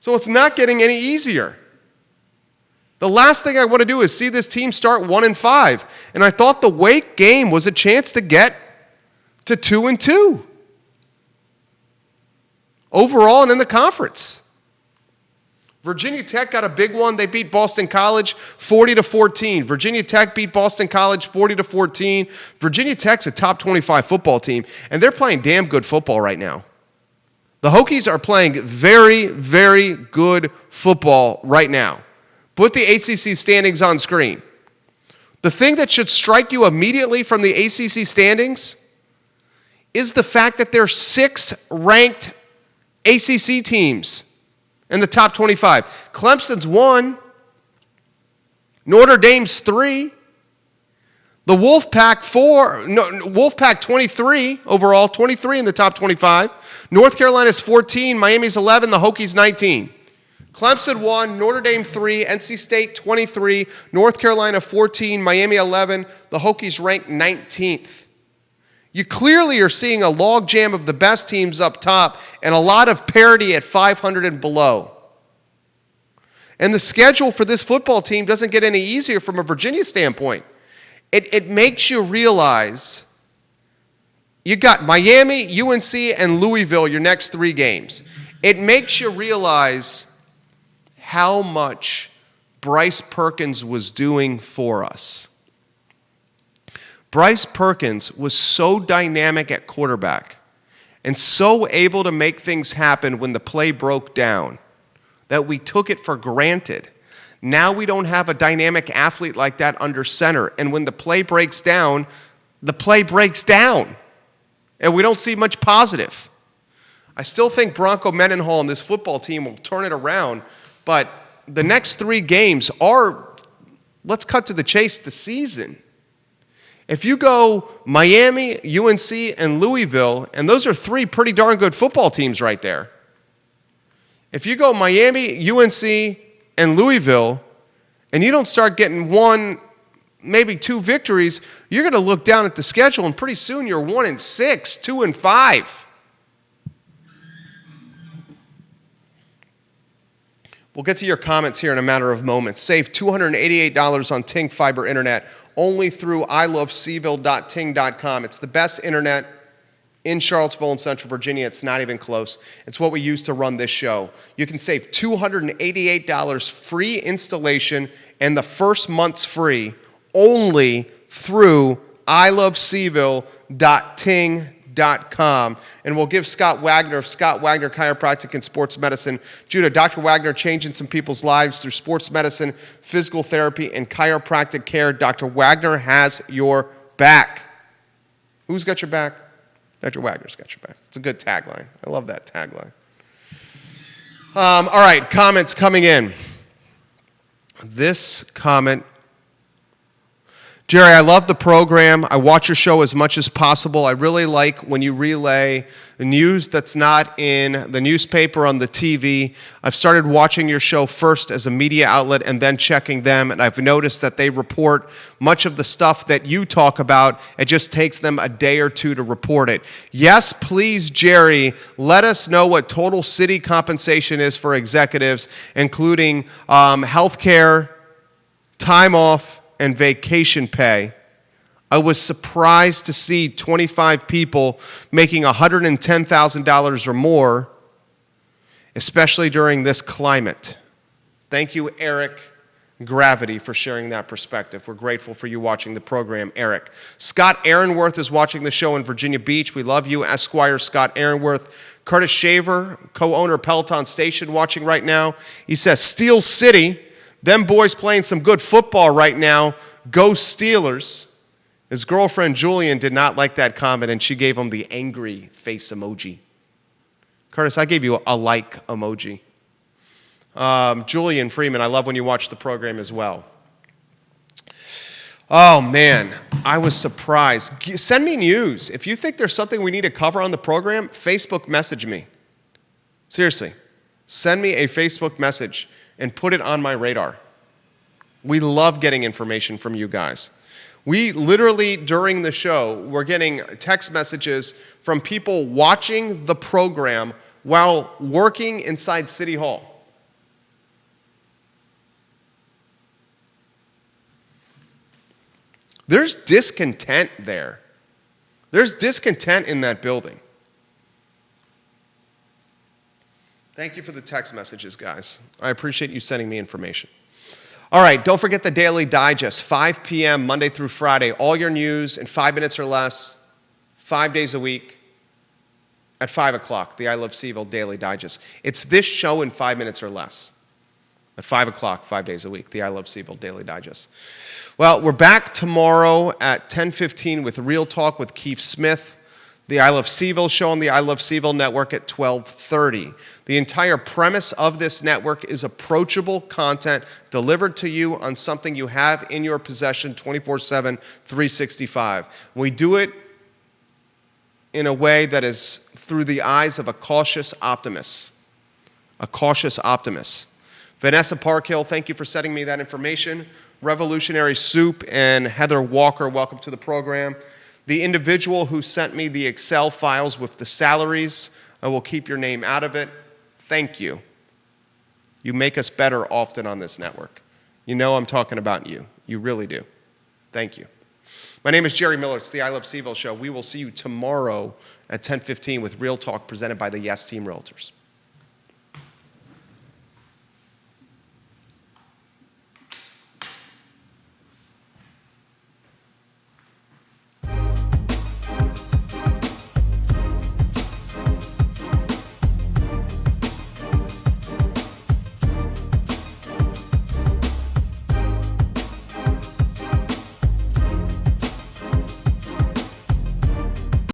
So it's not getting any easier. The last thing I want to do is see this team start 1-5. And I thought the Wake game was a chance to get to 2-2. Overall and in the conference. Virginia Tech got a big one. They beat Boston College 40-14. Virginia Tech beat Boston College 40-14. Virginia Tech's a top 25 football team, and they're playing damn good football right now. The Hokies are playing very, very good football right now. Put the ACC standings on screen. The thing that should strike you immediately from the ACC standings is the fact that there are 6 ranked ACC teams in the top 25. Clemson's 1. Notre Dame's 3. The Wolfpack 4. No, Wolfpack 23 overall, 23 in the top 25. North Carolina's 14. Miami's 11. The Hokies 19. Clemson 1. Notre Dame 3. NC State 23. North Carolina 14. Miami 11. The Hokies ranked 19th. You clearly are seeing a logjam of the best teams up top and a lot of parity at 500 and below. And the schedule for this football team doesn't get any easier from a Virginia standpoint. It makes you realize you got Miami, UNC, and Louisville your next 3 games. It makes you realize how much Bryce Perkins was doing for us. Bryce Perkins was so dynamic at quarterback and so able to make things happen when the play broke down that we took it for granted. Now we don't have a dynamic athlete like that under center. And when the play breaks down, the play breaks down. And we don't see much positive. I still think Bronco Mendenhall and this football team will turn it around. But the next 3 games are, let's cut to the chase, the season. If you go Miami, UNC, and Louisville, and those are 3 pretty darn good football teams right there. If you go Miami, UNC, and Louisville, and you don't start getting 1, maybe 2 victories, you're going to look down at the schedule, and pretty soon you're 1-6, 2-5. We'll get to your comments here in a matter of moments. Save $288 on Ting Fiber Internet only through ilovecville.ting.com. It's the best internet in Charlottesville and Central Virginia. It's not even close. It's what we use to run this show. You can save $288 free installation and the first month's free only through ilovecville.ting.com. And we'll give Scott Wagner of Scott Wagner Chiropractic and Sports Medicine. Judah, Dr. Wagner changing some people's lives through sports medicine, physical therapy, and chiropractic care. Dr. Wagner has your back. Who's got your back? Dr. Wagner's got your back. It's a good tagline. I love that tagline. All right, comments coming in. This comment, Jerry, I love the program. I watch your show as much as possible. I really like when you relay the news that's not in the newspaper on the TV. I've started watching your show first as a media outlet and then checking them, and I've noticed that they report much of the stuff that you talk about. It just takes them a day or two to report it. Yes, please, Jerry, let us know what total city compensation is for executives, including health care, time off, and vacation pay. I was surprised to see 25 people making $110,000 or more, especially during this climate. Thank you, Eric Gravity, for sharing that perspective. We're grateful for you watching the program, Eric. Scott Aaronworth is watching the show in Virginia Beach. We love you, Esquire Scott Aaronworth. Curtis Shaver, co-owner Peloton Station, watching right now. He says, Steel City, them boys playing some good football right now. Go Steelers. His girlfriend, Julian, did not like that comment, and she gave him the angry face emoji. Curtis, I gave you a like emoji. Julian Freeman, I love when you watch the program as well. Oh, man, I was surprised. Send me news. If you think there's something we need to cover on the program, Facebook message me. Seriously, send me a Facebook message and put it on my radar. We love getting information from you guys. We literally, during the show, we're getting text messages from people watching the program while working inside City Hall. There's discontent there. There's discontent in that building. Thank you for the text messages, guys. I appreciate you sending me information. All right, don't forget the Daily Digest, 5 p.m., Monday through Friday. All your news in 5 minutes or less, 5 days a week, at 5 o'clock, the I Love CVille Daily Digest. It's this show in 5 minutes or less, at 5 o'clock, 5 days a week, the I Love CVille Daily Digest. Well, we're back tomorrow at 10:15 with Real Talk with Keith Smith, the I Love CVille Show on the I Love CVille Network at 12:30. The entire premise of this network is approachable content delivered to you on something you have in your possession 24/7, 365. We do it in a way that is through the eyes of a cautious optimist. A cautious optimist. Vanessa Parkhill, thank you for sending me that information. Revolutionary Soup and Heather Walker, welcome to the program. The individual who sent me the Excel files with the salaries, I will keep your name out of it. Thank you. You make us better often on this network. You know I'm talking about you. You really do. Thank you. My name is Jerry Miller. It's the I Love CVille Show. We will see you tomorrow at 10:15 with Real Talk presented by the Yes Team Realtors.